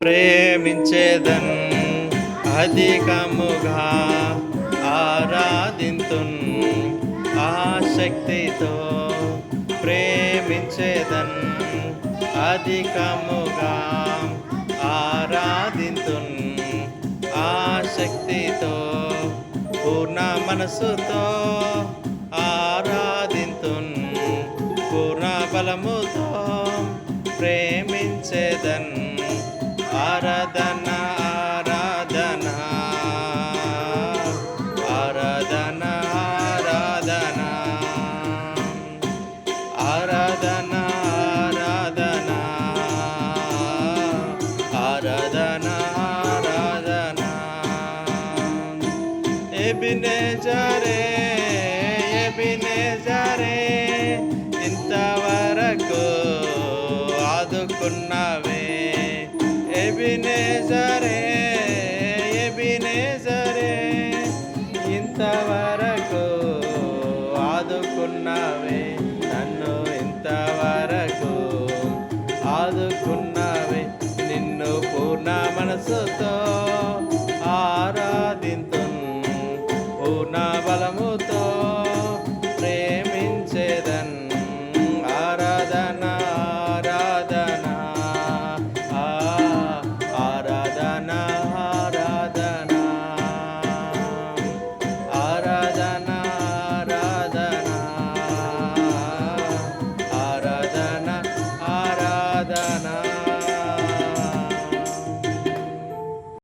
ప్రేమించేదన్ అధికముగా ఆరాధింతున్ ఆసక్తితో ప్రేమించేదన్ అధికముగా ఆరాధింతున్ ఆసక్తితో పూర్ణ మనసుతో ఆరాధింతున్ పూర్ణ బలముతో ప్రేమించేదన్ ఆరాధన ఆరాధన ఆరాధన ఆరాధన ఆరాధన ఆరాధన ఆరాధన ఆరాధన ఎబినేజరే ఎబినేజరే ఇంతవరకు ఆదుకున్నవే ఎబినేజరే ఎబినేజరే ఇంతవరకు ఆదుకున్నవే నన్ను ఇంతవరకు ఆదుకున్నవే నిన్ను పూర్ణ మనసుతో